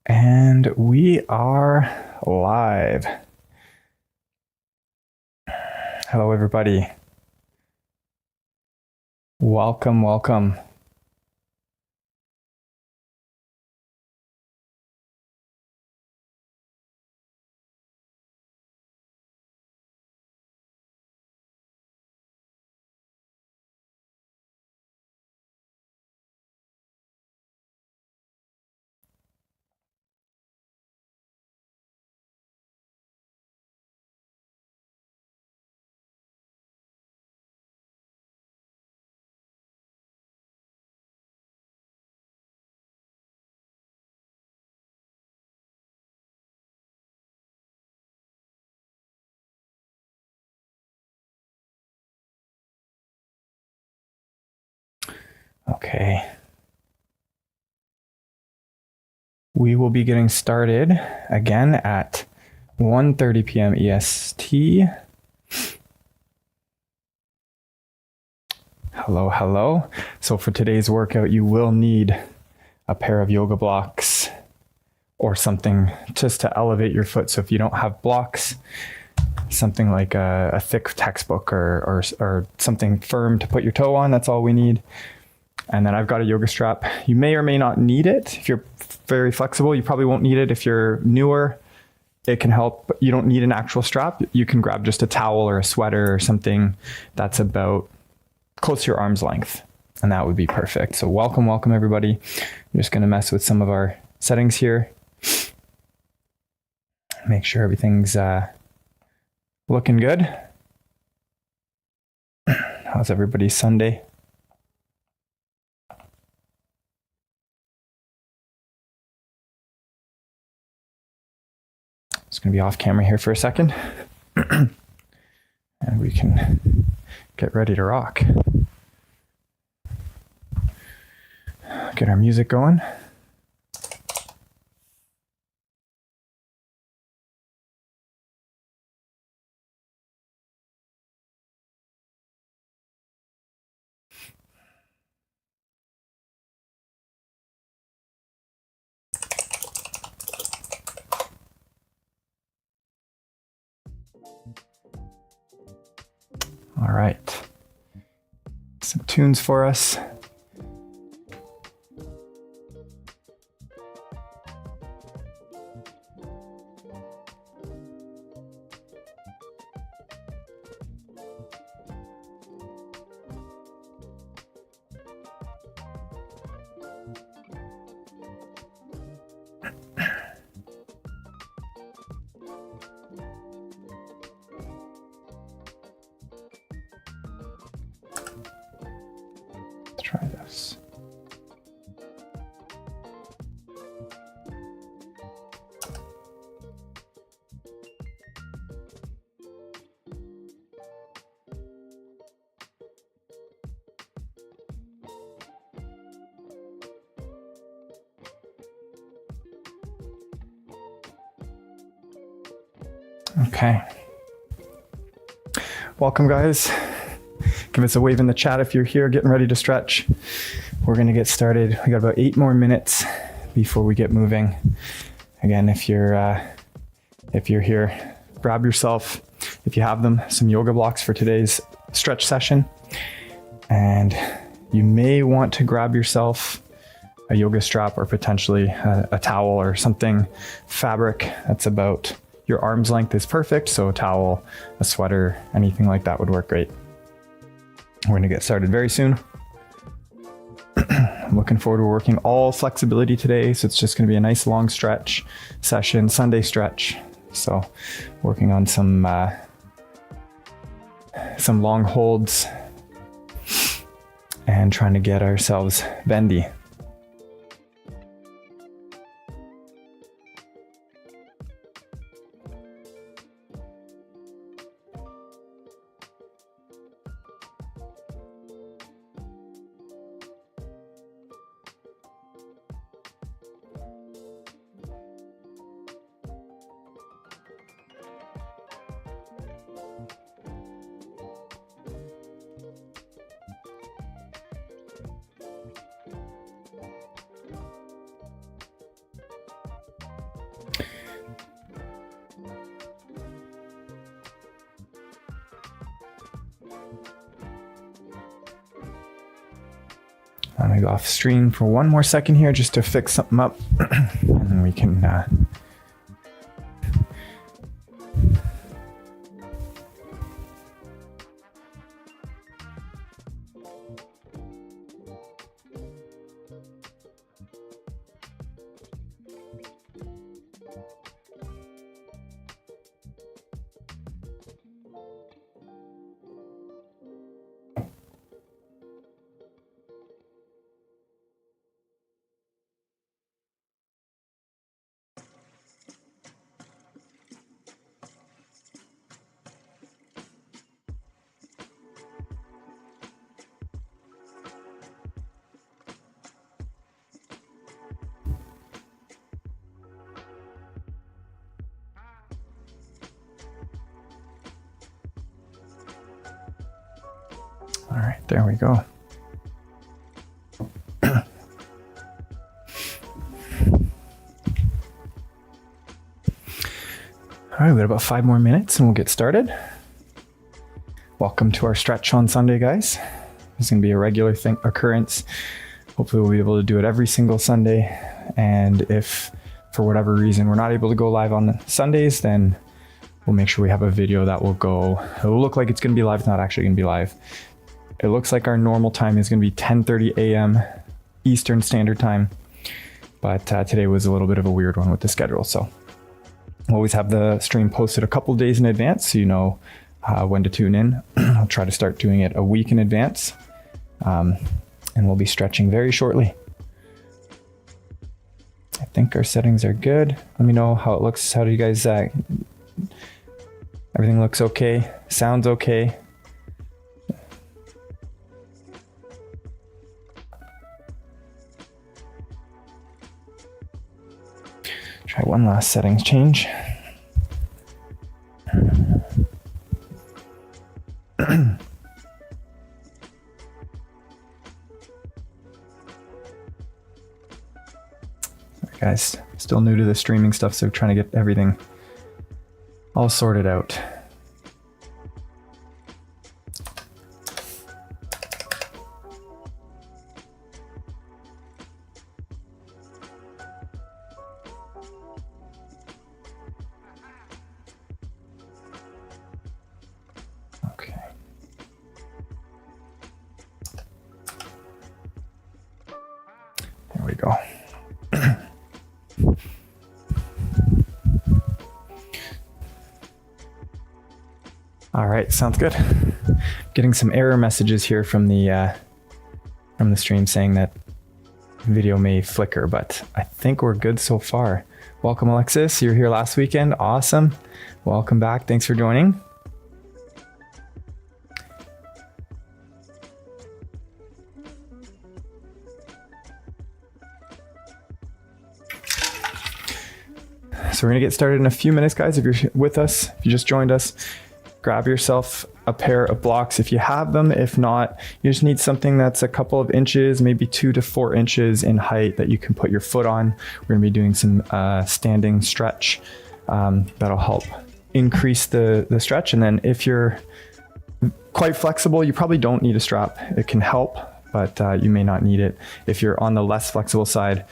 And we are live. Hello, everybody. Welcome, welcome. Okay. We will be getting started again at 1:30 p.m. EST. Hello, hello. So for today's workout, you will need a pair of yoga blocks or something just to elevate your foot. So if you don't have blocks, something like a thick textbook or something firm to put your toe on, that's all we need. And then I've got a yoga strap. You may or may not need it. If you're very flexible, you probably won't need it. If you're newer, it can help, but you don't need an actual strap. You can grab just a towel or a sweater or something that's about close to your arm's length, and that would be perfect. So welcome everybody. I'm just gonna mess with some of our settings here. Make sure everything's looking good. How's everybody's Sunday? Just going to be off camera here for a second and we can get ready to rock. Get our music going. All right, some tunes for us. Try this. Okay. Welcome, guys. Give us a wave in the chat if you're here getting ready to stretch. We're going to get started. We got about 8 more minutes before we get moving. Again, if you're here, grab yourself, if you have them, some yoga blocks for today's stretch session. And you may want to grab yourself a yoga strap or potentially a towel or something fabric that's about your arm's length is perfect. So a towel, a sweater, anything like that would work great. We're going to get started very soon. I'm looking forward to working all flexibility today. So it's just going to be a nice long stretch session, Sunday stretch. So working on some long holds and trying to get ourselves bendy. I'm gonna go off stream for one more second here just to fix something up, and then we can all right, there we go. All right, we got about 5 more minutes and we'll get started. Welcome to our stretch on Sunday, guys. It's going to be a regular occurrence. Hopefully we'll be able to do it every single Sunday. And if for whatever reason we're not able to go live on Sundays, then we'll make sure we have a video that will go. It'll look like it's going to be live. It's not actually going to be live. It looks like our normal time is going to be 10:30 a.m. Eastern Standard Time. But today was a little bit of a weird one with the schedule. So we'll always have the stream posted a couple days in advance so you know when to tune in. I'll try to start doing it a week in advance. And we'll be stretching very shortly. I think our settings are good. Let me know how it looks. How do you guys, everything looks okay? Sounds okay? Try one last settings change. Guys, still new to the streaming stuff, so trying to get everything all sorted out. Okay. There we go. All right, sounds good. Getting some error messages here from the stream saying that video may flicker, but I think we're good so far. Welcome, Alexis. You were here last weekend. Awesome. Welcome back. Thanks for joining. So we're gonna get started in a few minutes, guys. If you're with us, if you just joined us, grab yourself a pair of blocks if you have them. If not, you just need something that's a couple of inches, maybe 2 to 4 inches in height that you can put your foot on. We're gonna be doing some standing stretch that'll help increase the stretch. And then if you're quite flexible, you probably don't need a strap. It can help, but you may not need it. If you're on the less flexible side,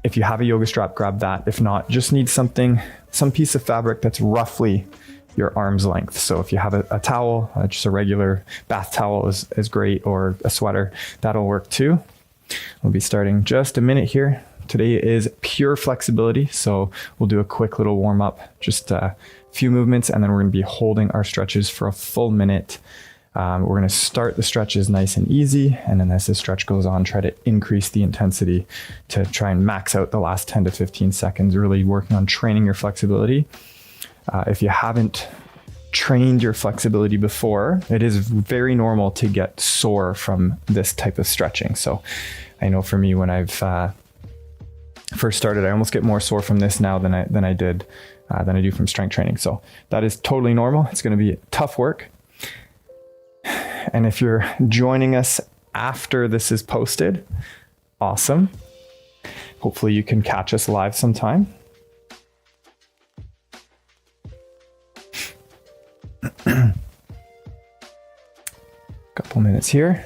if you have a yoga strap, grab that. If not, just need some piece of fabric that's roughly your arm's length. So if you have a towel, just a regular bath towel is great, or a sweater, that'll work too. We'll be starting just a minute here. Today is pure flexibility, so we'll do a quick little warm up, just a few movements, and then we're gonna be holding our stretches for a full minute. We're gonna start the stretches nice and easy, and then as the stretch goes on, try to increase the intensity to try and max out the last 10 to 15 seconds, really working on training your flexibility. If you haven't trained your flexibility before, it is very normal to get sore from this type of stretching. So I know for me, when I've first started, I almost get more sore from this now than I do from strength training. So that is totally normal. It's going to be tough work. And if you're joining us after this is posted, awesome. Hopefully you can catch us live sometime. Couple minutes here.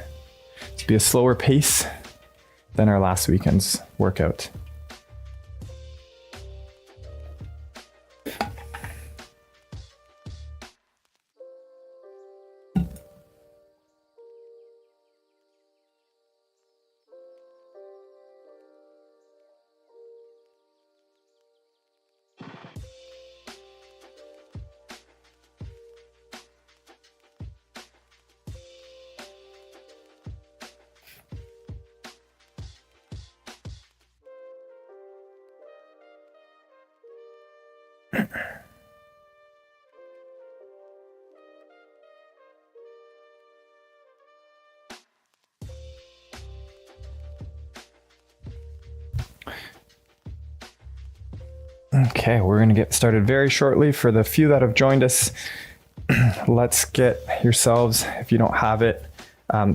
It's be a slower pace than our last weekend's workout. Okay, we're going to get started very shortly. For the few that have joined us, let's get yourselves, if you don't have it,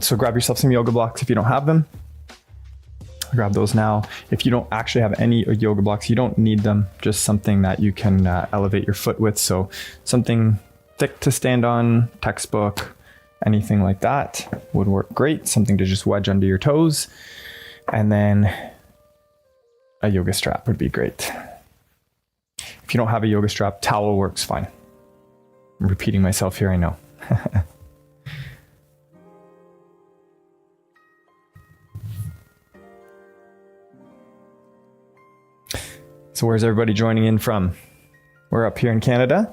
so grab yourself some yoga blocks if you don't have them. Grab those now. If you don't actually have any yoga blocks, you don't need them, just something that you can elevate your foot with. So something thick to stand on, textbook, anything like that would work great. Something to just wedge under your toes. And then a yoga strap would be great. If you don't have a yoga strap, towel works fine. I'm repeating myself here, I know. So where's everybody joining in from? We're up here in Canada.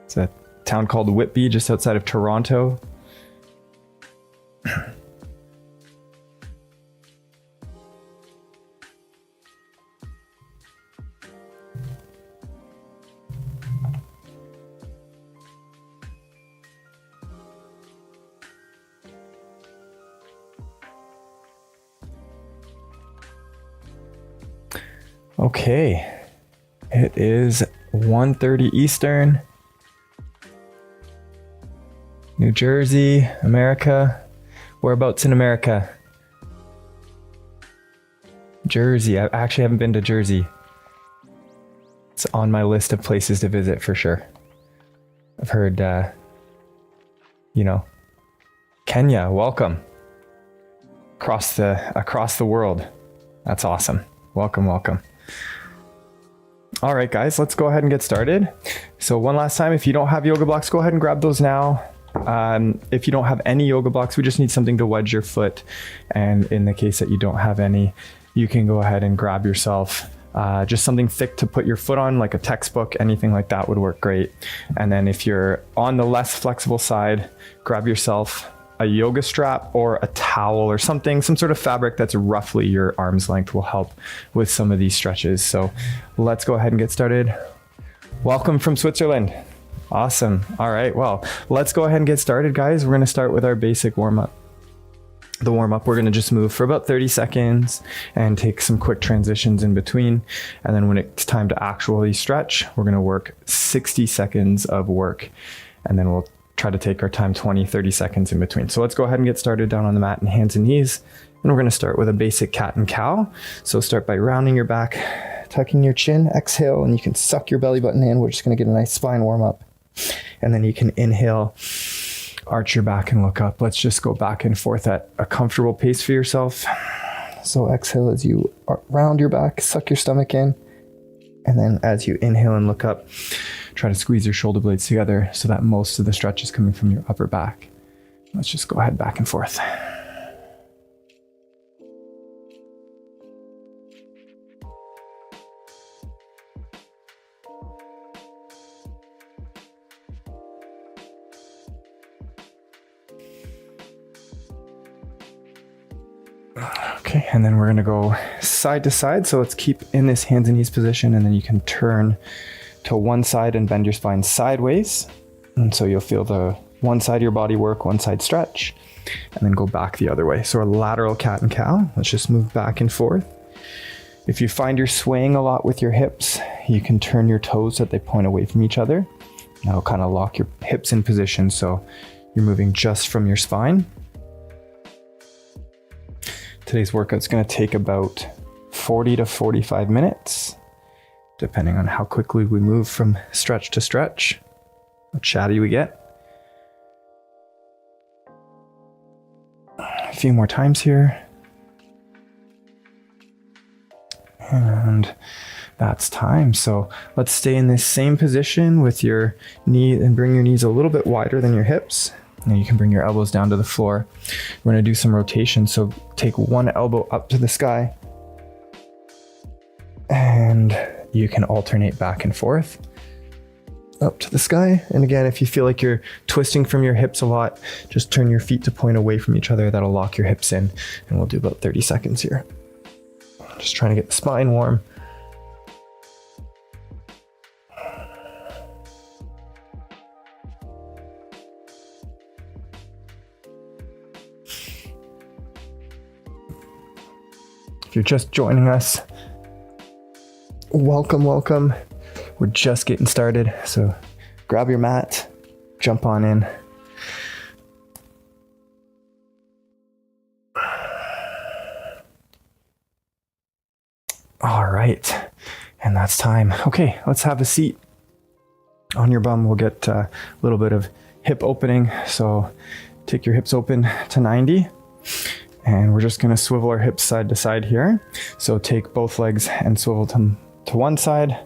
It's a town called Whitby, just outside of Toronto. Okay, it is 1:30 Eastern, New Jersey, America. Whereabouts in America? Jersey. I actually haven't been to Jersey. It's on my list of places to visit for sure. I've heard, Kenya, welcome. Across the world. That's awesome. Welcome, welcome. All right, guys, let's go ahead and get started. So one last time, if you don't have yoga blocks, go ahead and grab those now. If you don't have any yoga blocks, we just need something to wedge your foot. And in the case that you don't have any, you can go ahead and grab yourself just something thick to put your foot on, like a textbook, anything like that would work great. And then if you're on the less flexible side, grab yourself a yoga strap or a towel or something, some sort of fabric that's roughly your arm's length will help with some of these stretches. So let's go ahead and get started. Welcome from Switzerland. Awesome. All right, well, let's go ahead and get started, guys. We're going to start with our basic warm-up. The warm-up, we're going to just move for about 30 seconds and take some quick transitions in between. And then when it's time to actually stretch, we're going to work 60 seconds of work. And then we'll try to take our time 20-30 seconds in between. So let's go ahead and get started down on the mat in hands and knees. And we're going to start with a basic cat and cow. So start by rounding your back, tucking your chin, exhale, and you can suck your belly button in. We're just going to get a nice spine warm up. And then you can inhale, arch your back and look up. Let's just go back and forth at a comfortable pace for yourself. So exhale as you round your back, suck your stomach in. And then as you inhale and look up, try to squeeze your shoulder blades together so that most of the stretch is coming from your upper back. Let's just go ahead back and forth. Okay, and then we're going to go side to side. So let's keep in this hands and knees position, and then you can turn to one side and bend your spine sideways. And so you'll feel the one side of your body work, one side stretch, and then go back the other way. So a lateral cat and cow. Let's just move back and forth. If you find you're swaying a lot with your hips, you can turn your toes so that they point away from each other. That'll kind of lock your hips in position so you're moving just from your spine. Today's workout's going to take about 40 to 45 minutes, depending on how quickly we move from stretch to stretch, how chatty we get. A few more times here. And that's time. So let's stay in this same position with your knee and bring your knees a little bit wider than your hips. And you can bring your elbows down to the floor. We're going to do some rotation. So take one elbow up to the sky and you can alternate back and forth up to the sky. And again, if you feel like you're twisting from your hips a lot, just turn your feet to point away from each other. That'll lock your hips in. And we'll do about 30 seconds here. Just trying to get the spine warm. If you're just joining us, welcome, welcome. We're just getting started, so grab your mat, jump on in. All right, and that's time. Okay, let's have a seat on your bum. We'll get a little bit of hip opening, so take your hips open to 90. And we're just gonna swivel our hips side to side here. So take both legs and swivel them to one side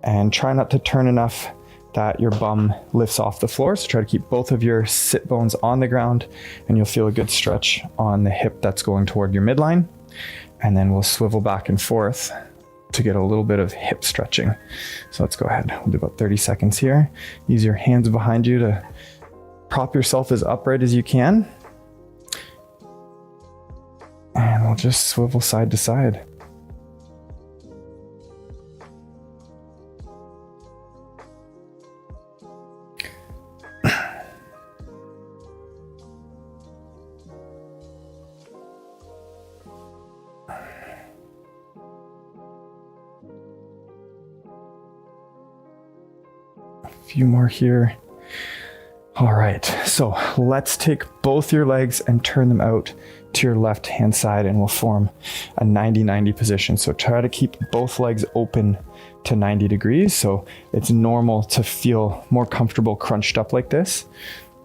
and try not to turn enough that your bum lifts off the floor. So try to keep both of your sit bones on the ground and you'll feel a good stretch on the hip that's going toward your midline. And then we'll swivel back and forth to get a little bit of hip stretching. So let's go ahead. We'll do about 30 seconds here. Use your hands behind you to prop yourself as upright as you can. And we'll just swivel side to side. A few more here. All right, so let's take both your legs and turn them out to your left hand side and we'll form a 90-90 position. So try to keep both legs open to 90 degrees. So it's normal to feel more comfortable crunched up like this,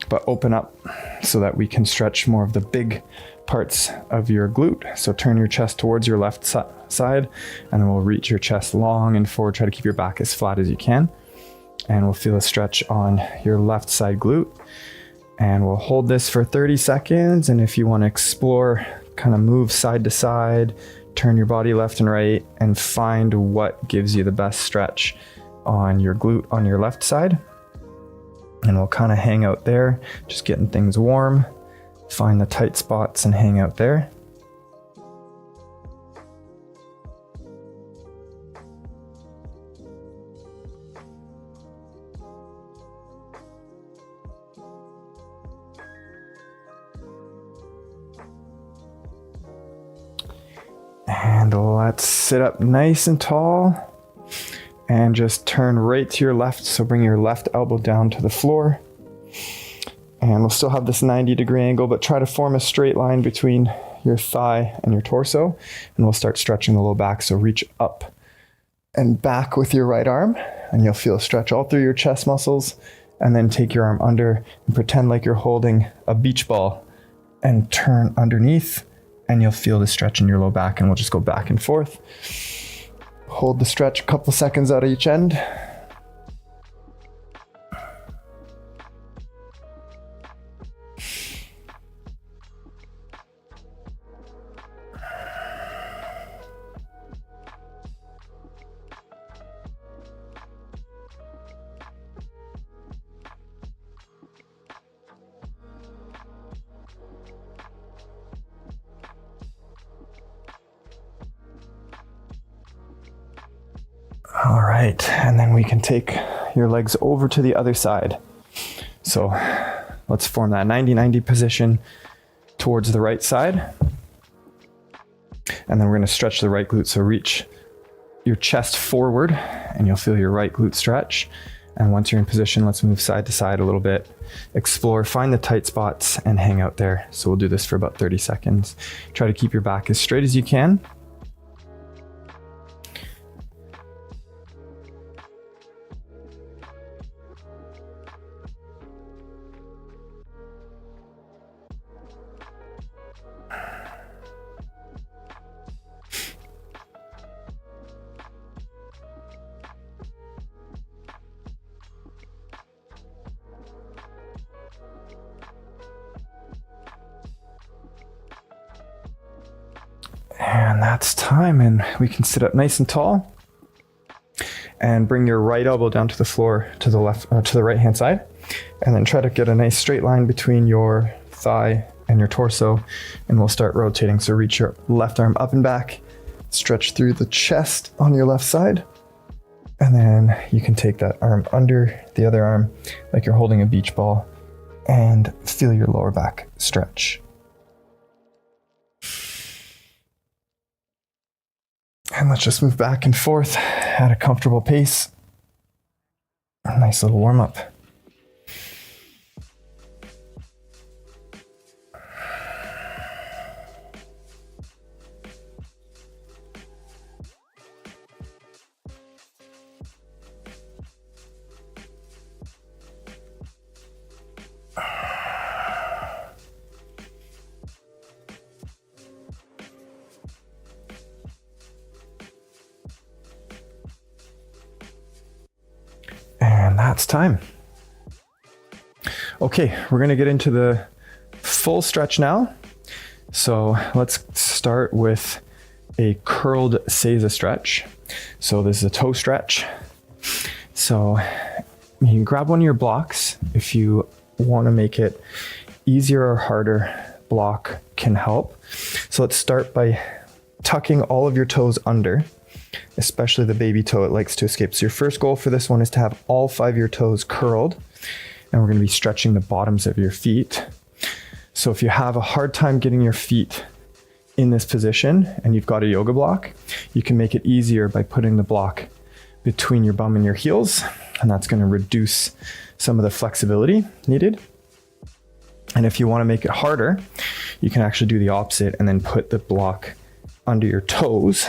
but open up so that we can stretch more of the big parts of your glute. So turn your chest towards your left side and then we'll reach your chest long and forward. Try to keep your back as flat as you can. And we'll feel a stretch on your left side glute. And we'll hold this for 30 seconds. And if you want to explore, kind of move side to side, turn your body left and right, and find what gives you the best stretch on your glute on your left side. And we'll kind of hang out there, just getting things warm. Find the tight spots and hang out there. And let's sit up nice and tall and just turn right to your left. So bring your left elbow down to the floor. And we'll still have this 90-degree angle, but try to form a straight line between your thigh and your torso. And we'll start stretching the low back. So reach up and back with your right arm and you'll feel a stretch all through your chest muscles. And then take your arm under and pretend like you're holding a beach ball and turn underneath. And you'll feel the stretch in your low back and we'll just go back and forth. Hold the stretch a couple seconds out of each end. All right, and then we can take your legs over to the other side. So let's form that 90-90 position towards the right side. And then we're going to stretch the right glute. So reach your chest forward and you'll feel your right glute stretch. And once you're in position, let's move side to side a little bit. Explore, find the tight spots and hang out there. So we'll do this for about 30 seconds. Try to keep your back as straight as you can. And that's time, and we can sit up nice and tall and bring your right elbow down to the floor to the left, to the right hand side, and then try to get a nice straight line between your thigh and your torso, and we'll start rotating. So reach your left arm up and back, stretch through the chest on your left side, and then you can take that arm under the other arm like you're holding a beach ball and feel your lower back stretch. And let's just move back and forth at a comfortable pace. A nice little warm up. And that's time. Okay, we're gonna get into the full stretch now. So let's start with a curled seiza stretch. So this is a toe stretch. So you can grab one of your blocks if you want to make it easier or harder. Block can help. So let's start by tucking all of your toes under, especially the baby toe. It likes to escape. So your first goal for this one is to have all 5 of your toes curled, and we're going to be stretching the bottoms of your feet. So if you have a hard time getting your feet in this position and you've got a yoga block, you can make it easier by putting the block between your bum and your heels, and that's going to reduce some of the flexibility needed. And if you want to make it harder, you can actually do the opposite and then put the block under your toes,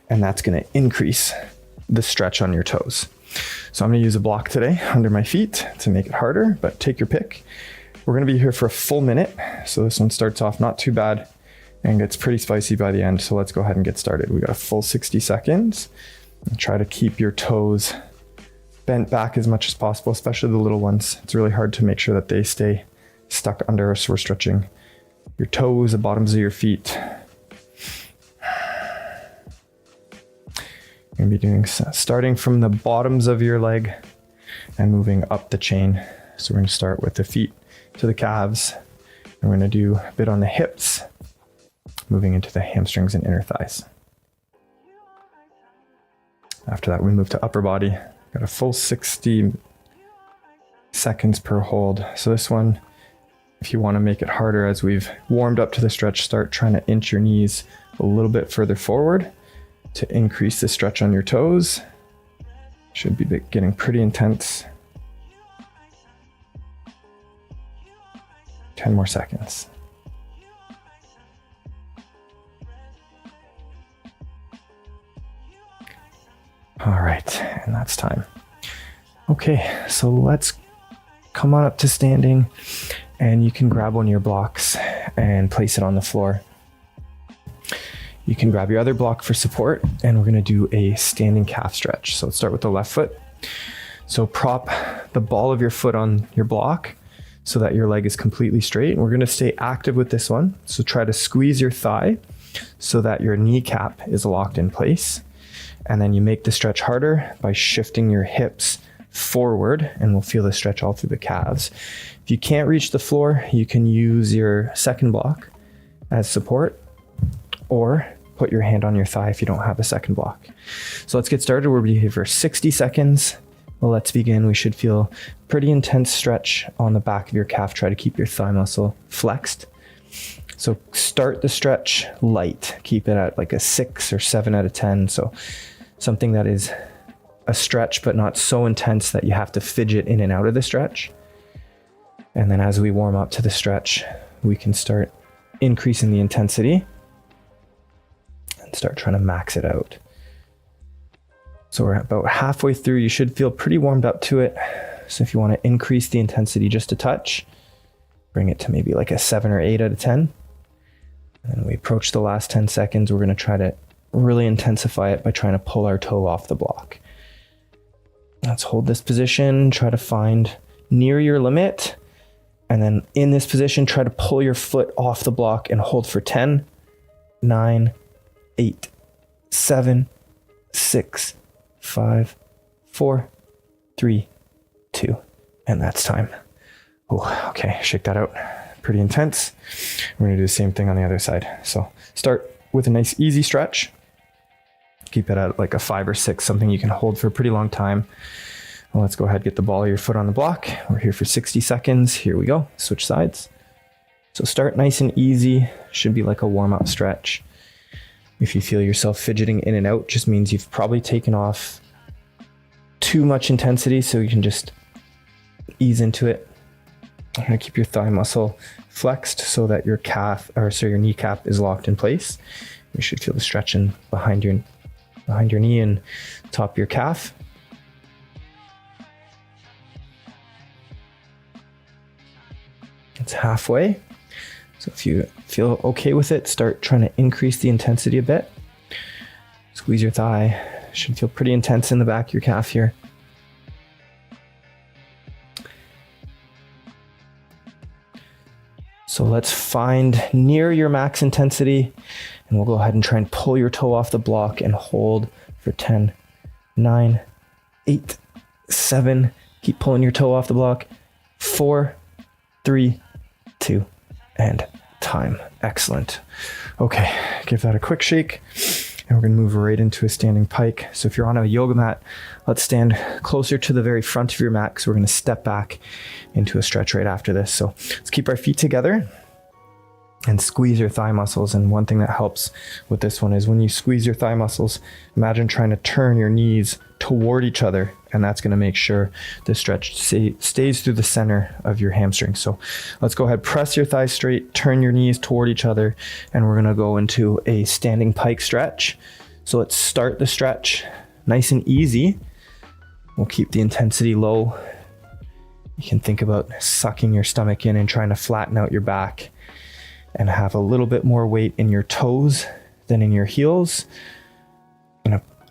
and that's going to increase the stretch on your toes. So I'm going to use a block today under my feet to make it harder, but take your pick. We're going to be here for a full minute. So this one starts off not too bad and gets pretty spicy by the end. So let's go ahead and get started. We got a full 60 seconds. And try to keep your toes bent back as much as possible, especially the little ones. It's really hard to make sure that they stay stuck under, so we're stretching your toes, the bottoms of your feet. You're going to be doing starting from the bottoms of your leg and moving up the chain. So we're going to start with the feet to the calves. And we're going to do a bit on the hips, moving into the hamstrings and inner thighs. After that, we move to upper body. Got a full 60 seconds per hold. So this one, if you want to make it harder, as we've warmed up to the stretch, start trying to inch your knees a little bit further forward to increase the stretch on your toes. Should be getting pretty intense. 10 more seconds. All right, and that's time. Okay, so let's come on up to standing, and you can grab one of your blocks and place it on the floor. You can grab your other block for support, and we're gonna do a standing calf stretch. So let's start with the left foot. So prop the ball of your foot on your block so that your leg is completely straight. And we're gonna stay active with this one. So try to squeeze your thigh so that your kneecap is locked in place. And then you make the stretch harder by shifting your hips forward, and we'll feel the stretch all through the calves. If you can't reach the floor, you can use your second block as support, or put your hand on your thigh if you don't have a second block. So let's get started. We'll be here for 60 seconds. Well, let's begin. We should feel pretty intense stretch on the back of your calf. Try to keep your thigh muscle flexed. So start the stretch light. Keep it at like a 6 or 7 out of 10. So something that is a stretch, but not so intense that you have to fidget in and out of the stretch. And then as we warm up to the stretch, we can start increasing the intensity and start trying to max it out. So we're about halfway through. You should feel pretty warmed up to it. So if you want to increase the intensity just a touch, bring it to maybe like a 7 or 8 out of 10. And we approach the last 10 seconds. We're going to try to really intensify it by trying to pull our toe off the block. Let's hold this position, try to find near your limit. And then in this position, try to pull your foot off the block and hold for 10, 9, 8, 7, 6, 5, 4, 3, 2, and that's time. Oh, okay, shake that out. Pretty intense. We're gonna do the same thing on the other side. So start with a nice easy stretch. Keep it at like a 5 or 6, something you can hold for a pretty long time. Well, let's go ahead and get the ball of your foot on the block. We're here for 60 seconds. Here we go. Switch sides. So start nice and easy. Should be like a warm-up stretch. If you feel yourself fidgeting in and out, just means you've probably taken off too much intensity, so you can just ease into it. I'm gonna keep your thigh muscle flexed so that your your kneecap is locked in place. You should feel the stretching behind your knee and top of your calf. It's halfway. So if you feel okay with it, start trying to increase the intensity a bit. Squeeze your thigh. Should feel pretty intense in the back of your calf here. So let's find near your max intensity, and we'll go ahead and try and pull your toe off the block and hold for 10, 9, 8, 7. Keep pulling your toe off the block. 4, 3, 2, and time. Excellent. Okay, give that a quick shake, and we're gonna move right into a standing pike. So if you're on a yoga mat, let's stand closer to the very front of your mat, because we're gonna step back into a stretch right after this. So let's keep our feet together and squeeze your thigh muscles. And one thing that helps with this one is when you squeeze your thigh muscles, imagine trying to turn your knees toward each other, and that's going to make sure the stretch stays through the center of your hamstring. So let's go ahead, press your thighs straight, turn your knees toward each other, and we're going to go into a standing pike stretch. So let's start the stretch nice and easy. We'll keep the intensity low. You can think about sucking your stomach in and trying to flatten out your back and have a little bit more weight in your toes than in your heels.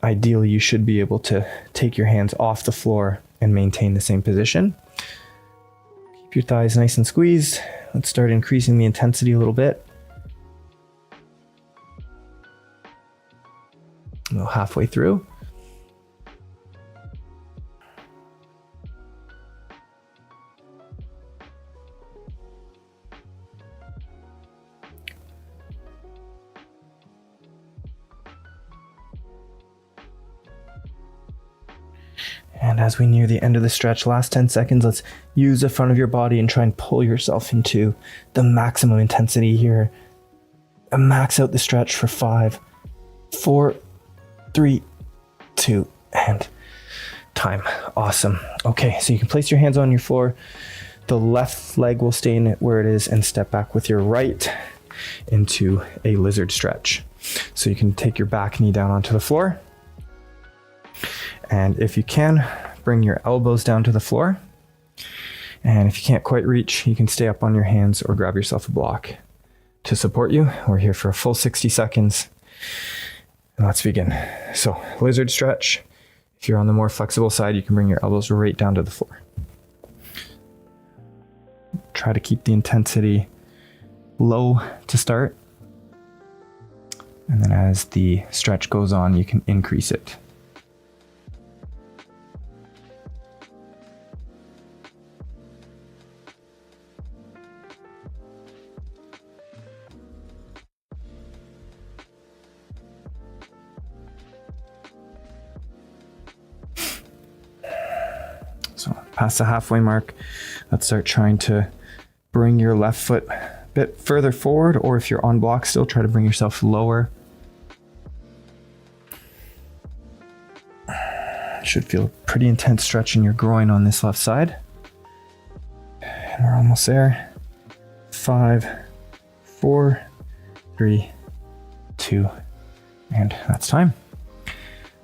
Ideally, you should be able to take your hands off the floor and maintain the same position. Keep your thighs nice and squeezed. Let's start increasing the intensity a little bit. About halfway through. And as we near the end of the stretch, last 10 seconds, let's use the front of your body and try and pull yourself into the maximum intensity here. And max out the stretch for 5, 4, 3, 2, and time. Awesome. Okay, so you can place your hands on your floor. The left leg will stay in it where it is, and step back with your right into a lizard stretch. So you can take your back knee down onto the floor. And if you can, bring your elbows down to the floor. And if you can't quite reach, you can stay up on your hands or grab yourself a block to support you. We're here for a full 60 seconds. And let's begin. So, lizard stretch. If you're on the more flexible side, you can bring your elbows right down to the floor. Try to keep the intensity low to start. And then as the stretch goes on, you can increase it. So past the halfway mark, let's start trying to bring your left foot a bit further forward, or if you're on block still, try to bring yourself lower. Should feel a pretty intense stretch in your groin on this left side. And we're almost there. 5, 4, 3, 2, and that's time.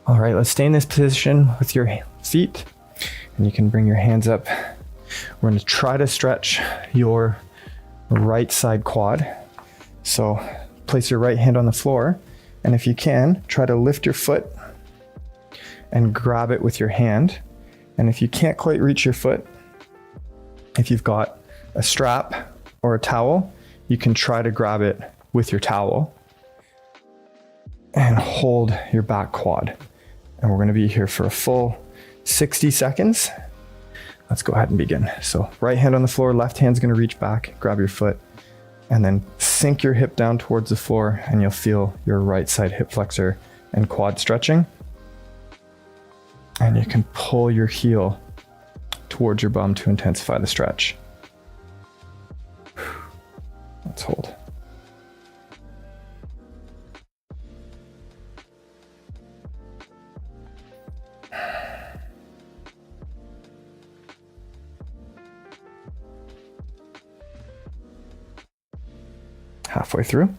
All right, let's stay in this position with your feet. And you can bring your hands up. We're going to try to stretch your right side quad. So place your right hand on the floor, and if you can, try to lift your foot and grab it with your hand. And if you can't quite reach your foot, if you've got a strap or a towel, you can try to grab it with your towel. and hold your back quad. And we're gonna be here for a full 60 seconds. Let's go ahead and begin. So right hand on the floor, left hand's gonna reach back, grab your foot, and then sink your hip down towards the floor, and you'll feel your right side hip flexor and quad stretching. And you can pull your heel towards your bum to intensify the stretch. Let's hold. Halfway through.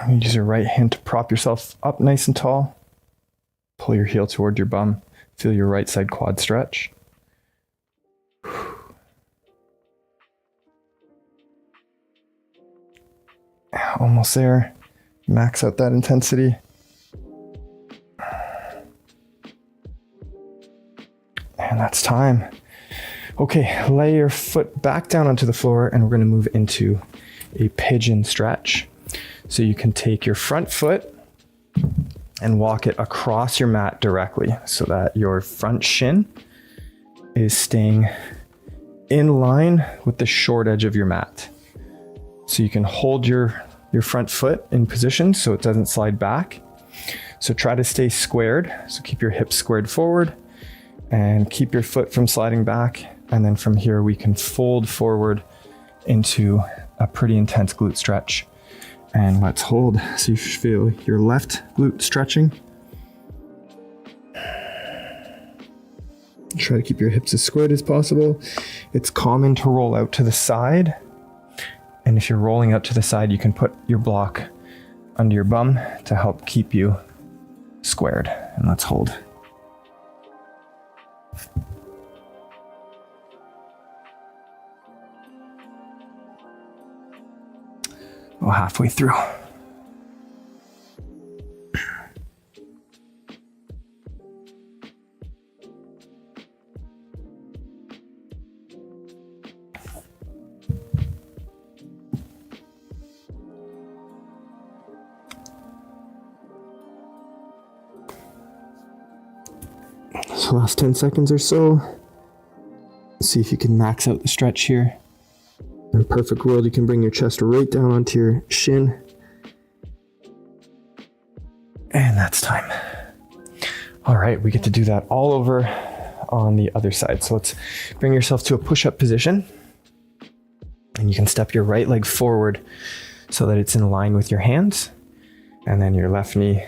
Use your right hand to prop yourself up nice and tall. Pull your heel toward your bum. Feel your right side quad stretch. Almost there. Max out that intensity. And that's time. Okay, lay your foot back down onto the floor, and we're going to move into a pigeon stretch. So you can take your front foot and walk it across your mat directly so that your front shin is staying in line with the short edge of your mat. So you can hold your front foot in position so it doesn't slide back. So try to stay squared. So keep your hips squared forward and keep your foot from sliding back. And then from here, we can fold forward into a pretty intense glute stretch. And let's hold. So you feel your left glute stretching. Try to keep your hips as squared as possible. It's common to roll out to the side. And if you're rolling out to the side, you can put your block under your bum to help keep you squared. And let's hold. Well, halfway through. So last 10 seconds or so. See if you can max out the stretch here. In a perfect world, you can bring your chest right down onto your shin. And that's time. All right, we get to do that all over on the other side. So let's bring yourself to a push-up position. And you can step your right leg forward so that it's in line with your hands. And then your left knee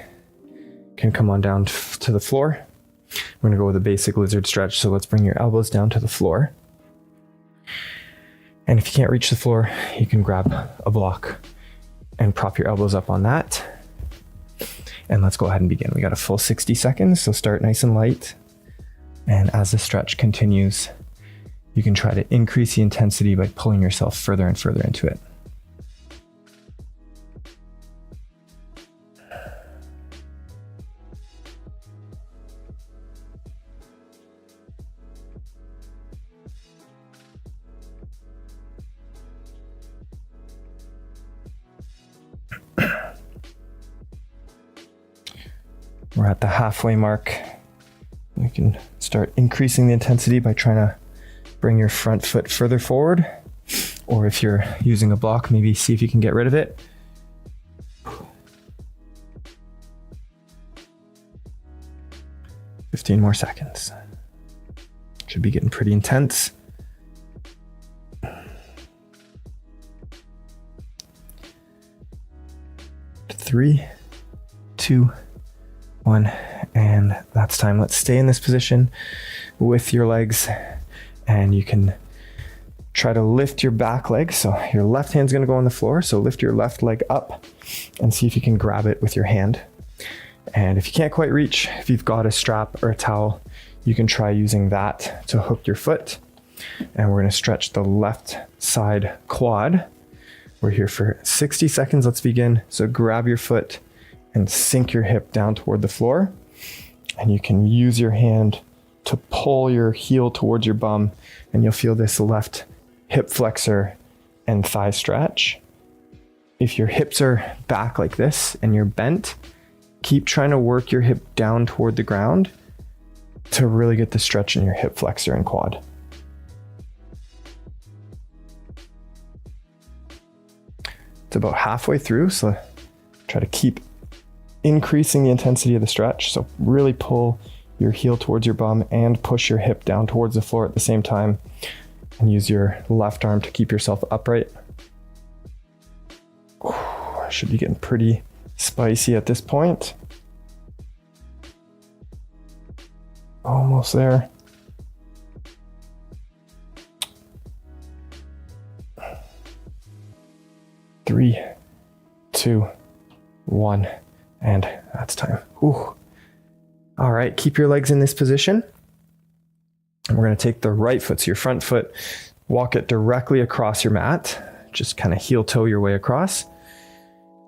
can come on down to the floor. We're gonna go with a basic lizard stretch. So let's bring your elbows down to the floor. And if you can't reach the floor, you can grab a block and prop your elbows up on that. And let's go ahead and begin. We got a full 60 seconds, so start nice and light. And as the stretch continues, you can try to increase the intensity by pulling yourself further and further into it. We're at the halfway mark. You can start increasing the intensity by trying to bring your front foot further forward. Or if you're using a block, maybe see if you can get rid of it. "15 more seconds. Should be getting pretty intense. Three, two, one, and that's time. Let's stay in this position with your legs, and you can try to lift your back leg. So your left hand's gonna go on the floor. So lift your left leg up and see if you can grab it with your hand. And if you can't quite reach, if you've got a strap or a towel, you can try using that to hook your foot. And we're gonna stretch the left side quad. We're here for 60 seconds. Let's begin. So grab your foot and sink your hip down toward the floor. And you can use your hand to pull your heel towards your bum, and you'll feel this left hip flexor and thigh stretch. if your hips are back like this and you're bent, keep trying to work your hip down toward the ground to really get the stretch in your hip flexor and quad. It's about halfway through, so try to keep increasing the intensity of the stretch. So really pull your heel towards your bum and push your hip down towards the floor at the same time, and use your left arm to keep yourself upright. I should be getting pretty spicy at this point. Almost there. Three, two, one, and that's time. Ooh. All right, keep your legs in this position. And we're gonna take the right foot, so your front foot, walk it directly across your mat. Just kind of heel toe your way across.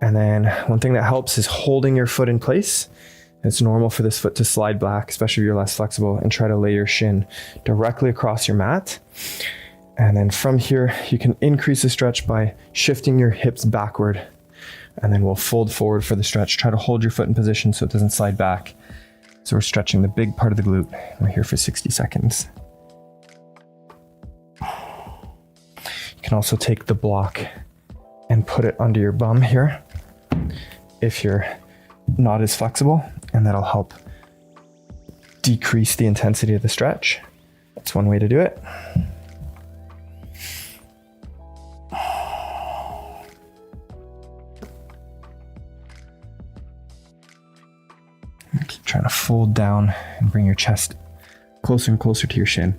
And then one thing that helps is holding your foot in place. It's normal for this foot to slide back, especially if you're less flexible, and try to lay your shin directly across your mat. And then from here, you can increase the stretch by shifting your hips backward. And then we'll fold forward for the stretch. Try to hold your foot in position so it doesn't slide back. So we're stretching the big part of the glute. We're here for 60 seconds. You can also take the block and put it under your bum here if you're not as flexible, and that'll help decrease the intensity of the stretch. That's one way to do it. Keep trying to fold down and bring your chest closer and closer to your shin.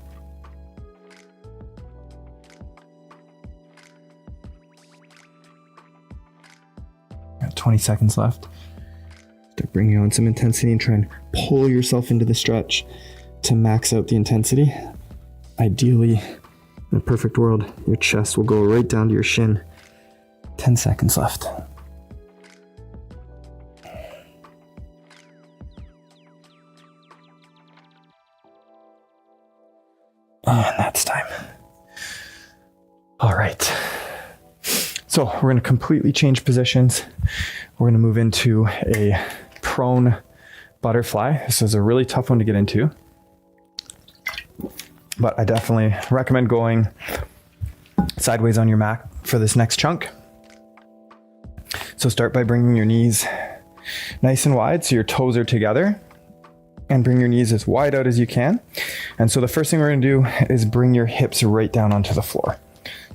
Got 20 seconds left. Start bringing on some intensity and try and pull yourself into the stretch to max out the intensity. Ideally, in a perfect world, your chest will go right down to your shin. 10 seconds left. And that's time. All right. So we're going to completely change positions. We're going to move into a prone butterfly. This is a really tough one to get into, but I definitely recommend going sideways on your mat for this next chunk. So start by bringing your knees nice and wide so your toes are together, and bring your knees as wide out as you can. And so the first thing we're going to do is bring your hips right down onto the floor.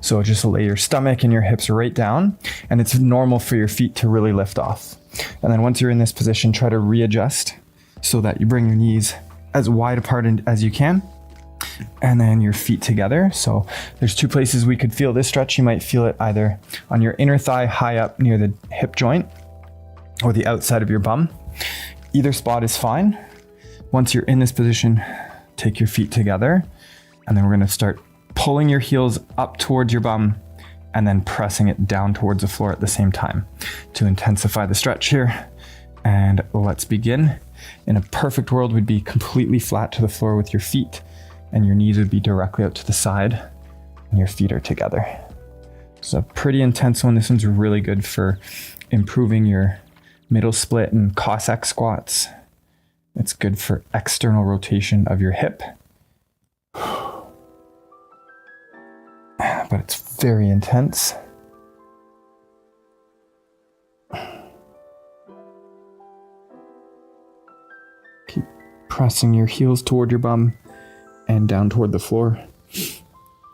So just lay your stomach and your hips right down, and it's normal for your feet to really lift off. And then once you're in this position, try to readjust so that you bring your knees as wide apart as you can, and then your feet together. So there's two places we could feel this stretch. You might feel it either on your inner thigh high up near the hip joint, or the outside of your bum. Either spot is fine. Once you're in this position, take your feet together, and then we're going to start pulling your heels up towards your bum and then pressing it down towards the floor at the same time to intensify the stretch here. And let's begin. In a perfect world, we'd be completely flat to the floor with your feet, and your knees would be directly out to the side and your feet are together. It's a pretty intense one. This one's really good for improving your middle split and Cossack squats. It's good for external rotation of your hip. But it's very intense. Keep pressing your heels toward your bum and down toward the floor.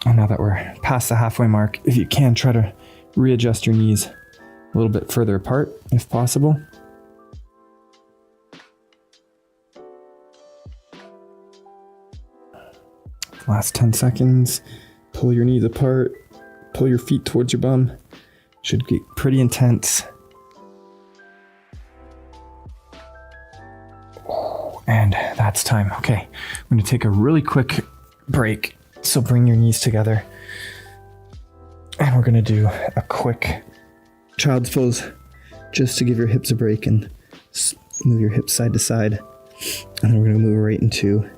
And now that we're past the halfway mark, if you can, try to readjust your knees a little bit further apart if possible. Last 10 seconds. Pull your knees apart, pull your feet towards your bum. Should get pretty intense. And that's time. Okay, I'm going to take a really quick break. So bring your knees together. And we're going to do a quick child's pose just to give your hips a break and move your hips side to side. And then we're going to move right into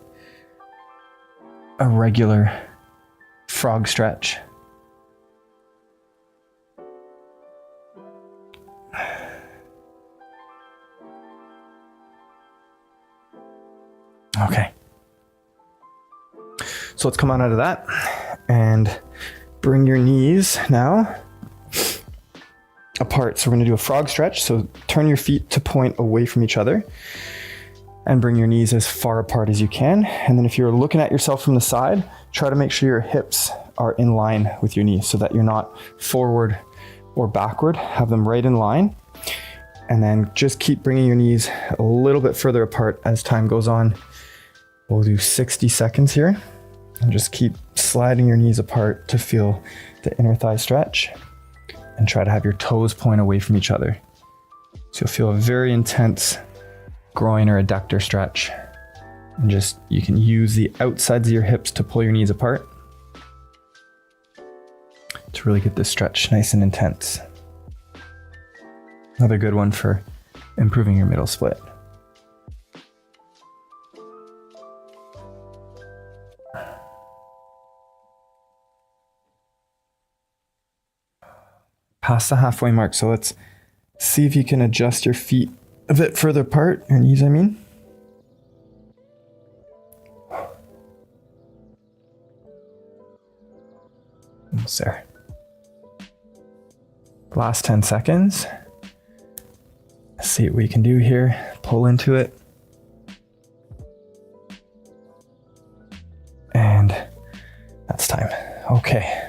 a regular frog stretch. Okay. So let's come on out of that and bring your knees now apart. So we're going to do a frog stretch. So turn your feet to point away from each other and bring your knees as far apart as you can. And then if you're looking at yourself from the side, try to make sure your hips are in line with your knees so that you're not forward or backward. Have them right in line. And then just keep bringing your knees a little bit further apart as time goes on. We'll do 60 seconds here. And just keep sliding your knees apart to feel the inner thigh stretch. And try to have your toes point away from each other. So you'll feel a very intense groin or adductor stretch. And just, you can use the outsides of your hips to pull your knees apart to really get this stretch nice and intense. Another good one for improving your middle split. Past the halfway mark, so let's see if you can adjust your feet a bit further apart, your knees I mean. Almost there. Last 10 seconds. Let's see what we can do here. Pull into it. And that's time. Okay.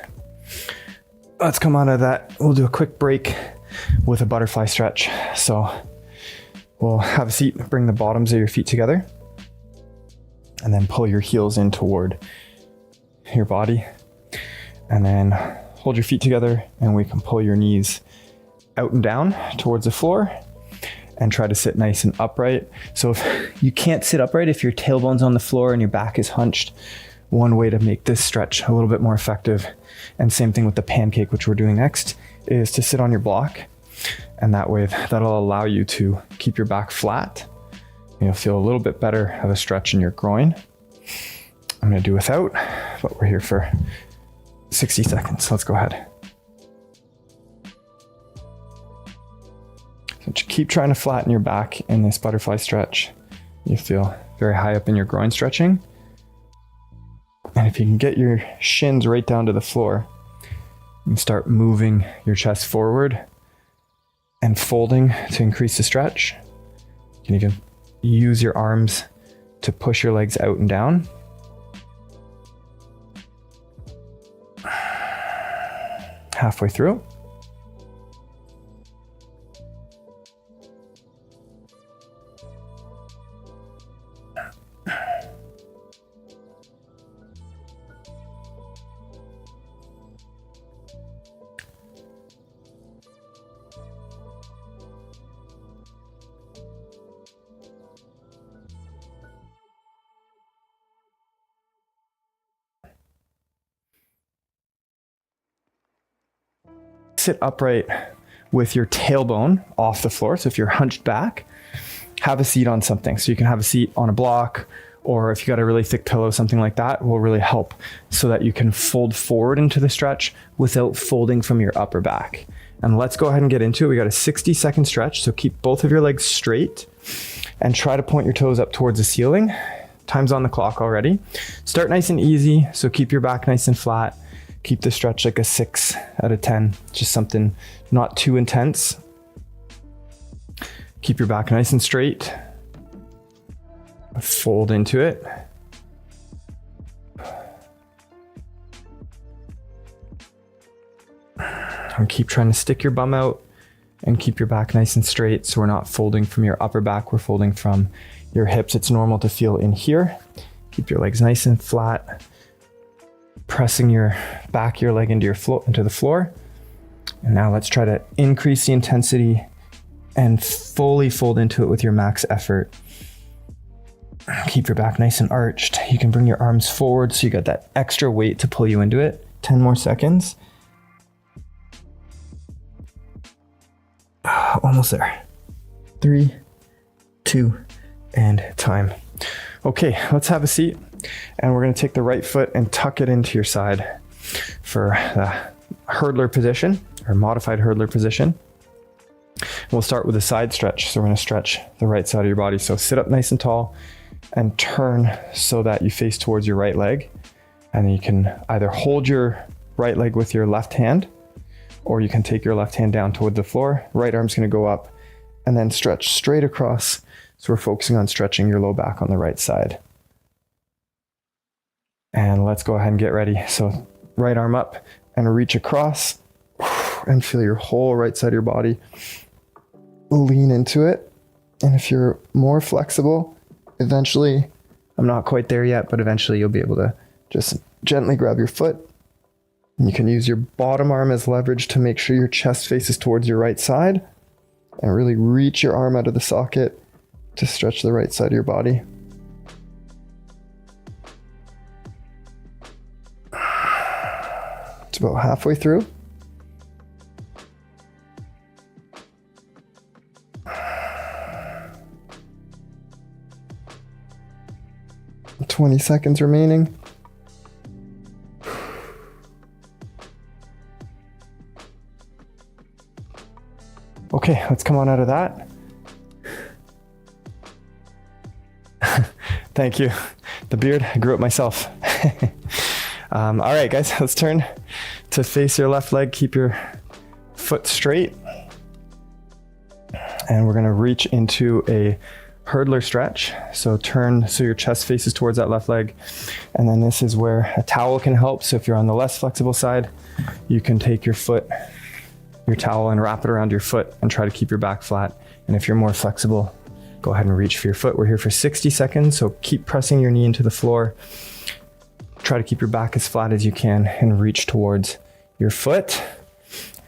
Let's come out of that. We'll do a quick break with a butterfly stretch. So we'll have a seat, bring the bottoms of your feet together, and then pull your heels in toward your body. And then hold your feet together, and we can pull your knees out and down towards the floor and try to sit nice and upright. So if you can't sit upright, if your tailbone's on the floor and your back is hunched, one way to make this stretch a little bit more effective, and same thing with the pancake, which we're doing next, is to sit on your block. And that way, that'll allow you to keep your back flat. You'll feel a little bit better of a stretch in your groin. I'm gonna do without, but we're here for 60 seconds. Let's go ahead. So keep trying to flatten your back in this butterfly stretch. You feel very high up in your groin stretching. And if you can get your shins right down to the floor and start moving your chest forward and folding to increase the stretch, you can even use your arms to push your legs out and down. Halfway through. Sit upright with your tailbone off the floor. So if you're hunched back, have a seat on something. So you can have a seat on a block, or if you got a really thick pillow, something like that will really help so that you can fold forward into the stretch without folding from your upper back. And let's go ahead and get into it. We got a 60-second stretch. So keep both of your legs straight and try to point your toes up towards the ceiling. Time's on the clock already. Start nice and easy. So keep your back nice and flat. Keep the stretch like a 6 out of 10, just something not too intense. Keep your back nice and straight. Fold into it. And keep trying to stick your bum out and keep your back nice and straight. So we're not folding from your upper back, we're folding from your hips. It's normal to feel in here. Keep your legs nice and flat. Pressing your back of your leg into the floor. And now let's try to increase the intensity and fully fold into it with your max effort. Keep your back nice and arched. You can bring your arms forward so you got that extra weight to pull you into it. 10 more seconds. Almost there. 3, 2, and time. Okay, let's have a seat. And we're going to take the right foot and tuck it into your side for the hurdler position, or modified hurdler position. We'll start with a side stretch. So we're gonna stretch the right side of your body. So sit up nice and tall and turn so that you face towards your right leg. And then you can either hold your right leg with your left hand, or you can take your left hand down toward the floor. Right arm's gonna go up and then stretch straight across. So we're focusing on stretching your low back on the right side. And let's go ahead and get ready. So right arm up and reach across and feel your whole right side of your body lean into it. And if you're more flexible, eventually, I'm not quite there yet, but eventually you'll be able to just gently grab your foot. You can use your bottom arm as leverage to make sure your chest faces towards your right side and really reach your arm out of the socket to stretch the right side of your body. It's about halfway through. And 20 seconds remaining. Okay, let's come on out of that. Thank you. The beard, I grew it myself. All right, guys, let's turn to face your left leg. Keep your foot straight. And we're gonna reach into a hurdler stretch. So turn so your chest faces towards that left leg. And then this is where a towel can help. So if you're on the less flexible side, you can take your towel and wrap it around your foot and try to keep your back flat. And if you're more flexible, go ahead and reach for your foot. We're here for 60 seconds, so keep pressing your knee into the floor. Try to keep your back as flat as you can and reach towards your foot.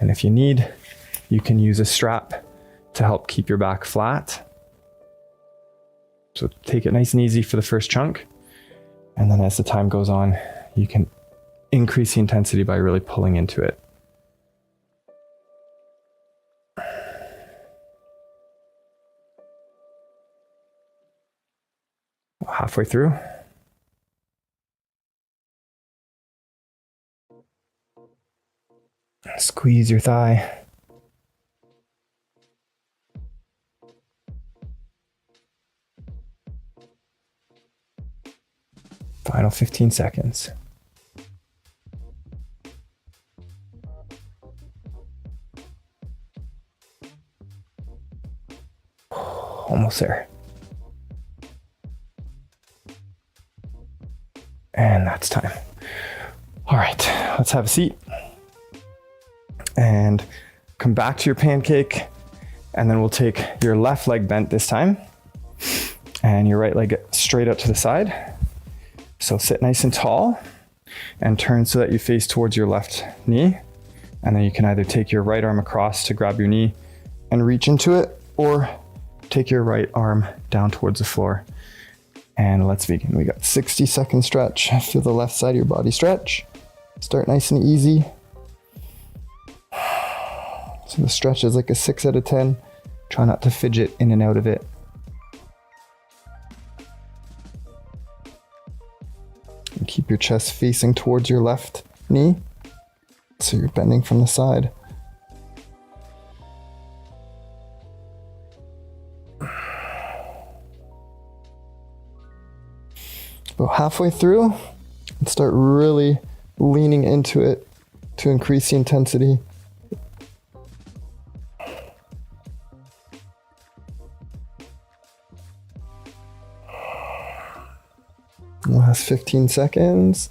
And if you need, you can use a strap to help keep your back flat. So take it nice and easy for the first chunk. And then as the time goes on, you can increase the intensity by really pulling into it. Halfway through. Squeeze your thigh. Final 15 seconds. Almost there. And that's time. All right, let's have a seat. And come back to your pancake. And then we'll take your left leg bent this time. And your right leg straight out to the side. So sit nice and tall. And turn so that you face towards your left knee. And then you can either take your right arm across to grab your knee and reach into it, or take your right arm down towards the floor. And let's begin. We got 60-second stretch. Feel the left side of your body stretch. Start nice and easy. So the stretch is like a 6 out of 10. Try not to fidget in and out of it. And keep your chest facing towards your left knee. So you're bending from the side. About halfway through, and start really leaning into it to increase the intensity. Last 15 seconds.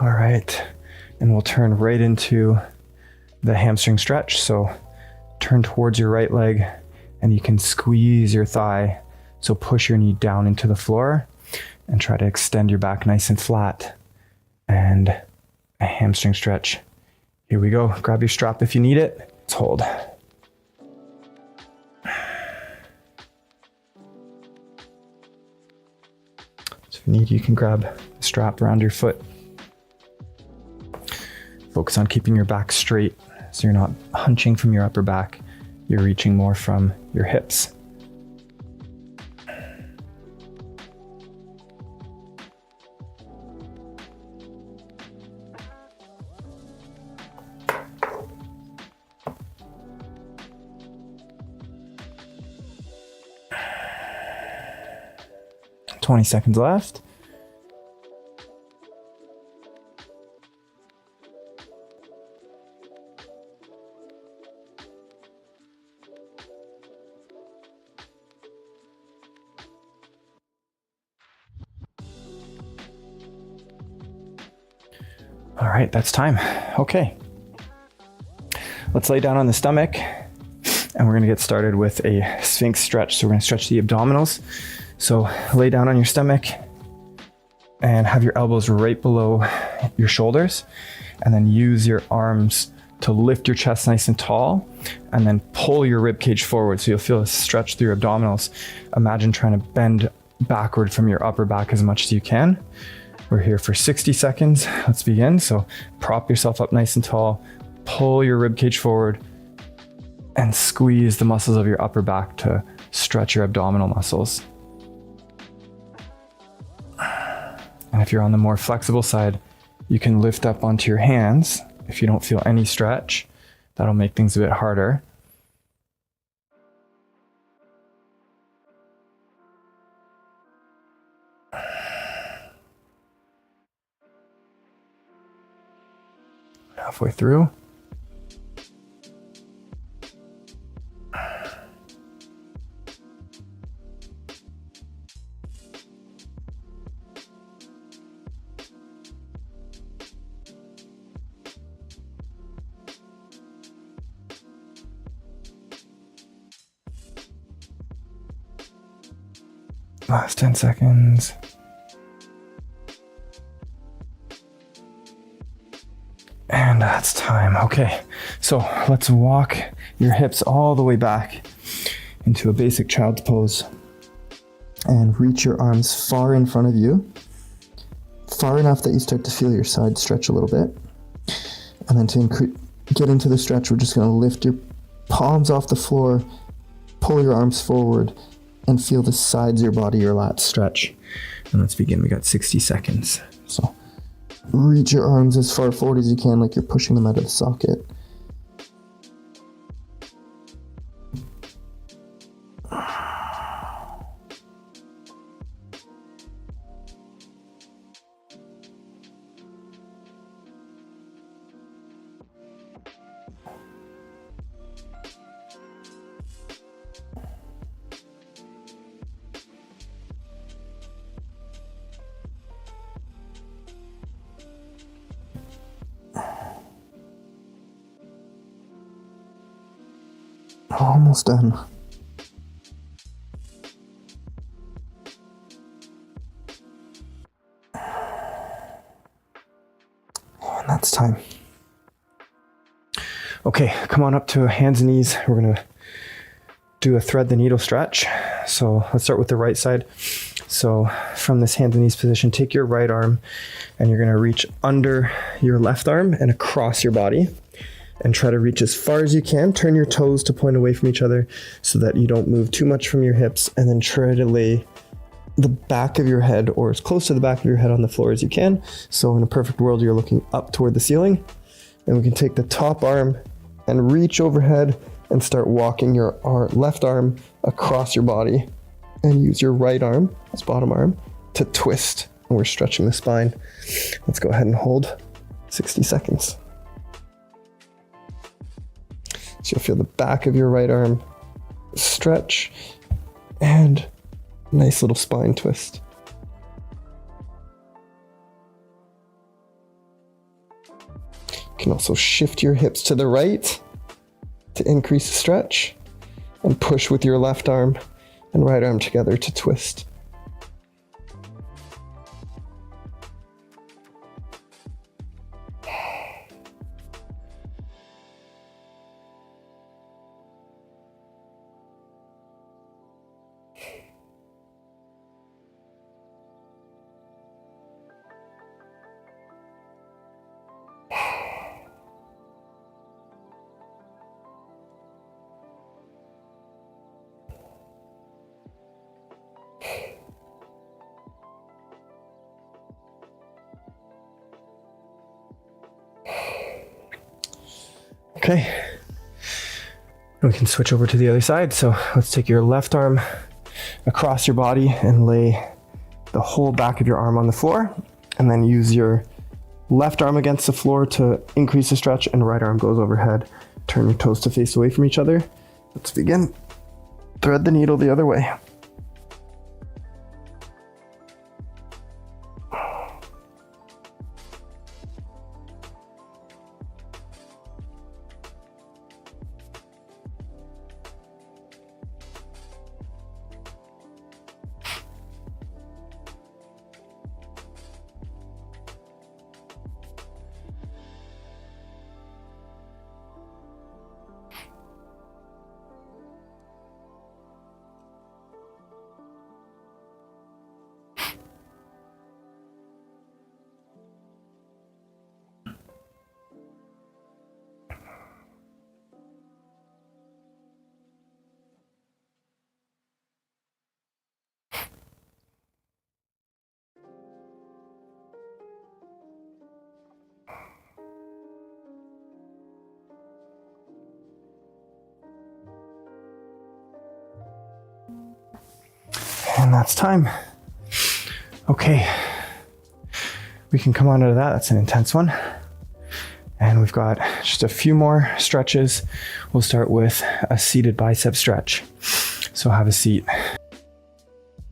All right, and we'll turn right into the hamstring stretch. So turn towards your right leg and you can squeeze your thigh. So push your knee down into the floor and try to extend your back nice and flat. And a hamstring stretch. Here we go. Grab your strap if you need it. Let's hold. So if you need, you can grab the strap around your foot. Focus on keeping your back straight so you're not hunching from your upper back you're reaching more from your hips. "20 seconds left." All right, that's time. Okay. Let's lay down on the stomach and we're gonna get started with a Sphinx stretch. So we're gonna stretch the abdominals. So lay down on your stomach and have your elbows right below your shoulders, and then use your arms to lift your chest nice and tall, and then pull your rib cage forward. So you'll feel a stretch through your abdominals. Imagine trying to bend backward from your upper back as much as you can. We're here for 60 seconds. Let's begin. So prop yourself up nice and tall, pull your rib cage forward, and squeeze the muscles of your upper back to stretch your abdominal muscles. And if you're on the more flexible side, you can lift up onto your hands. If you don't feel any stretch, that'll make things a bit harder. Halfway through. Last 10 seconds. And that's time. Okay, so let's walk your hips all the way back into a basic child's pose and reach your arms far in front of you, far enough that you start to feel your sides stretch a little bit. And then to get into the stretch, we're just going to lift your palms off the floor, pull your arms forward, and feel the sides of your body, your lats stretch. And let's begin. We got 60 seconds. So reach your arms as far forward as you can, like you're pushing them out of the socket. Almost done. And that's time. Okay, come on up to hands and knees. We're gonna do a thread the needle stretch. So let's start with the right side. So from this hands and knees position, take your right arm and you're gonna reach under your left arm and across your body. And try to reach as far as you can. Turn your toes to point away from each other so that you don't move too much from your hips, and then try to lay the back of your head or as close to the back of your head on the floor as you can. So in a perfect world, you're looking up toward the ceiling. And we can take the top arm and reach overhead and start walking your left arm across your body, and use your right arm, this bottom arm, to twist. And we're stretching the spine. Let's go ahead and hold 60 seconds. So you'll feel the back of your right arm stretch and nice little spine twist. You can also shift your hips to the right to increase the stretch, and push with your left arm and right arm together to twist. Okay. We can switch over to the other side. So let's take your left arm across your body and lay the whole back of your arm on the floor, and then use your left arm against the floor to increase the stretch, and right arm goes overhead. Turn your toes to face away from each other. Let's begin. Thread the needle the other way. And that's time. Okay, we can come on to that. That's an intense one. And we've got just a few more stretches. We'll start with a seated bicep stretch. So have a seat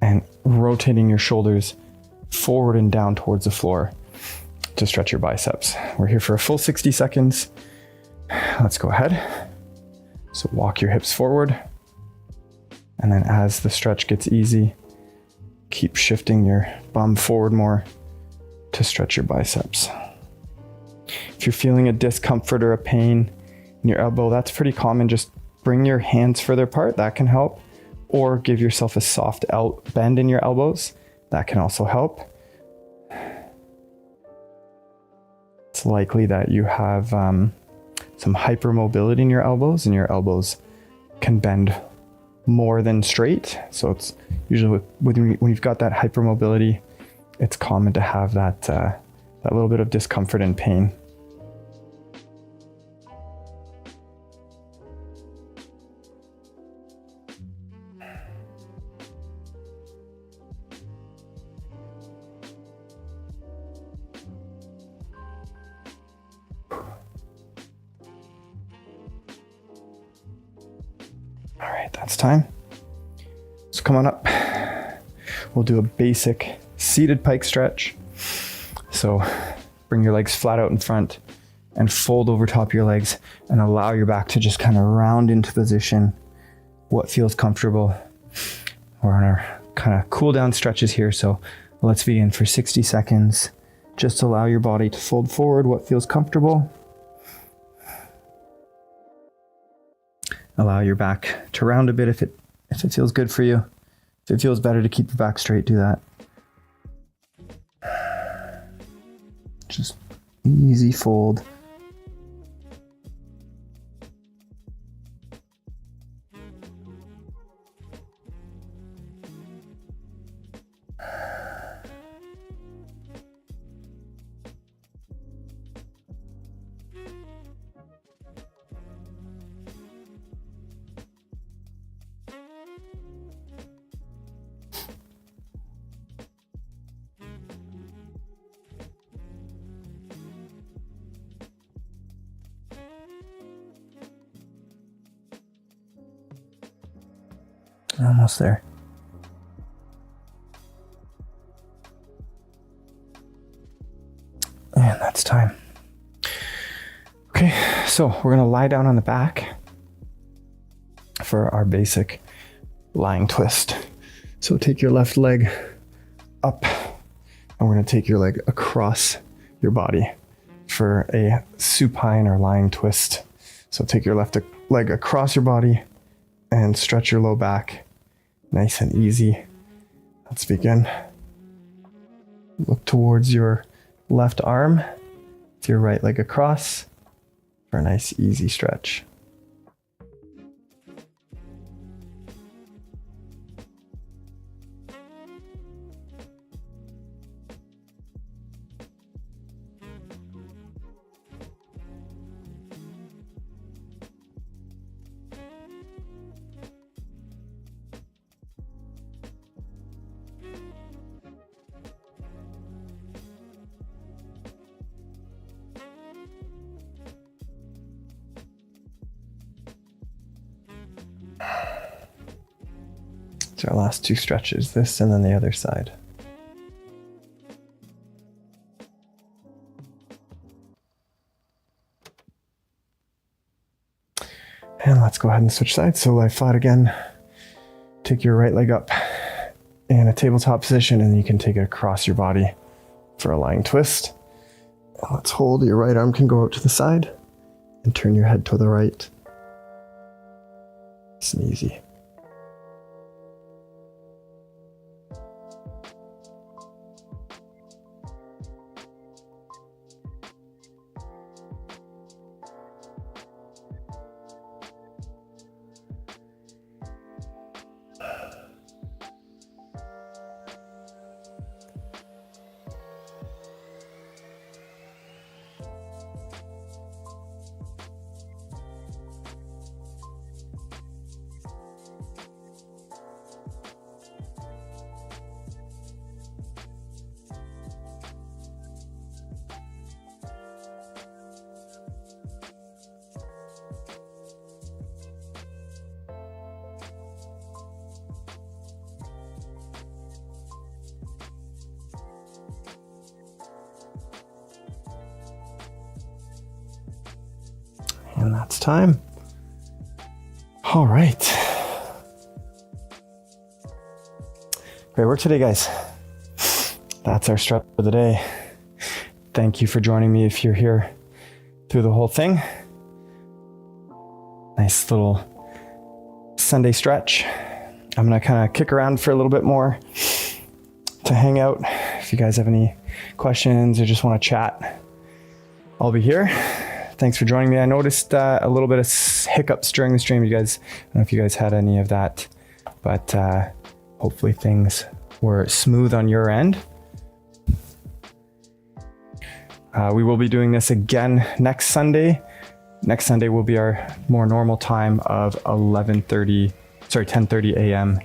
and rotating your shoulders forward and down towards the floor to stretch your biceps. We're here for a full 60 seconds. Let's go ahead. So walk your hips forward. And then as the stretch gets easy, keep shifting your bum forward more to stretch your biceps. If you're feeling a discomfort or a pain in your elbow, that's pretty common. Just bring your hands further apart. That can help. Or give yourself a soft bend in your elbows. That can also help. It's likely that you have some hypermobility in your elbows, and your elbows can bend more than straight. So it's usually when you've got that hypermobility, it's common to have that little bit of discomfort and pain. All right, that's time. So come on up. We'll do a basic seated pike stretch. So bring your legs flat out in front and fold over top your legs and allow your back to just kind of round into position. What feels comfortable. We're on our kind of cool down stretches here. So let's begin for 60 seconds. Just allow your body to fold forward. What feels comfortable. Allow your back to round a bit if it feels good for you. If it feels better to keep your back straight, do that. Just easy fold. Almost there. And that's time. Okay, so we're gonna lie down on the back for our basic lying twist. So take your left leg up, and we're gonna take your leg across your body for a supine or lying twist. So take your left leg across your body and stretch your low back. Nice and easy. Let's begin. Look towards your left arm with your right leg across for a nice easy stretch. So our last two stretches, this and then the other side. And let's go ahead and switch sides. So lie flat again. Take your right leg up in a tabletop position, and you can take it across your body for a lying twist. Let's hold. Your right arm can go out to the side and turn your head to the right. Nice and easy. And that's time. All right. Great work today, guys. That's our stretch for the day. Thank you for joining me if you're here through the whole thing. Nice little Sunday stretch. I'm going to kind of kick around for a little bit more to hang out. If you guys have any questions or just want to chat, I'll be here. Thanks for joining me. I noticed a little bit of hiccups during the stream. You guys, I don't know if you guys had any of that, but hopefully things were smooth on your end. We will be doing this again next Sunday. Next Sunday will be our more normal time of 10:30 a.m.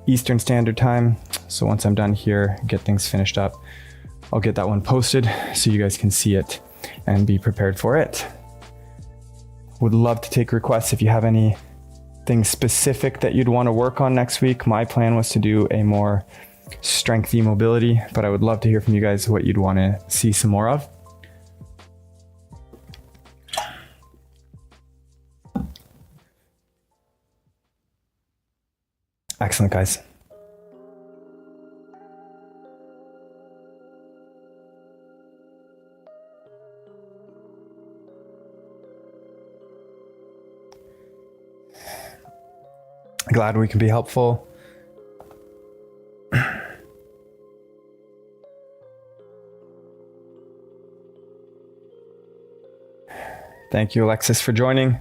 Eastern Standard Time. So once I'm done here, get things finished up, I'll get that one posted so you guys can see it and be prepared for it. Would love to take requests if you have anything specific that you'd want to work on next week. My plan was to do a more strengthy mobility, but I would love to hear from you guys what you'd want to see some more of. Excellent, guys. Glad we can be helpful. Thank you, Alexis, for joining.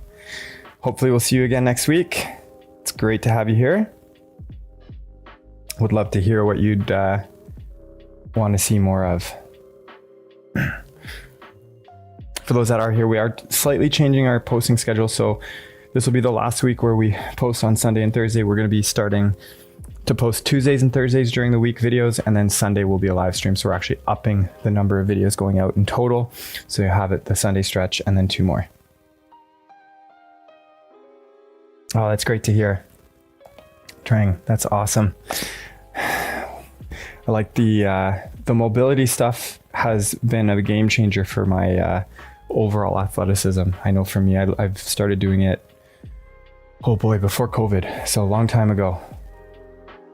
Hopefully we'll see you again next week. It's great to have you here. Would love to hear what you'd want to see more of. For those that are here, we are slightly changing our posting schedule. So this will be the last week where we post on Sunday and Thursday. We're going to be starting to post Tuesdays and Thursdays during the week videos, and then Sunday will be a live stream. So we're actually upping the number of videos going out in total. So you have it the Sunday stretch and then 2 more. Oh, that's great to hear. Trang, that's awesome. I like the mobility stuff has been a game changer for my overall athleticism. I know for me, I've started doing it, oh boy, before COVID, so a long time ago.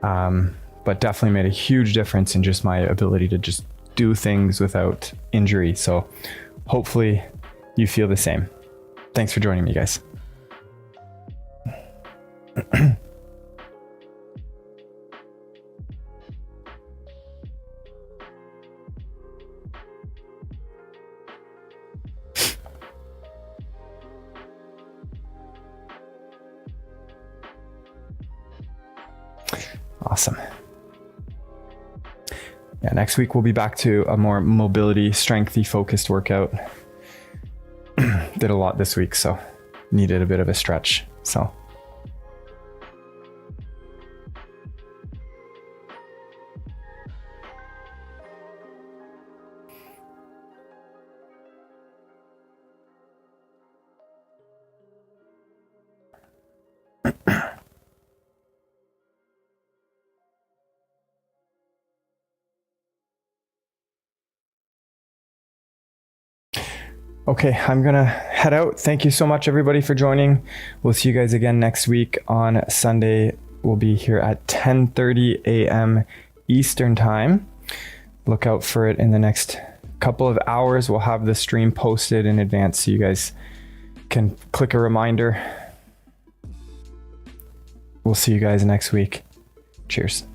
But definitely made a huge difference in just my ability to just do things without injury. So hopefully you feel the same. Thanks for joining me, guys. Awesome. Yeah, next week we'll be back to a more mobility, strengthy focused workout. Did a lot this week, so needed a bit of a stretch. So Okay, I'm gonna head out. Thank you so much, everybody, for joining. We'll see you guys again next week on Sunday. We'll be here at 10:30 a.m. Eastern time. Look out for it in the next couple of hours. We'll have the stream posted in advance so you guys can click a reminder. We'll see you guys next week. Cheers.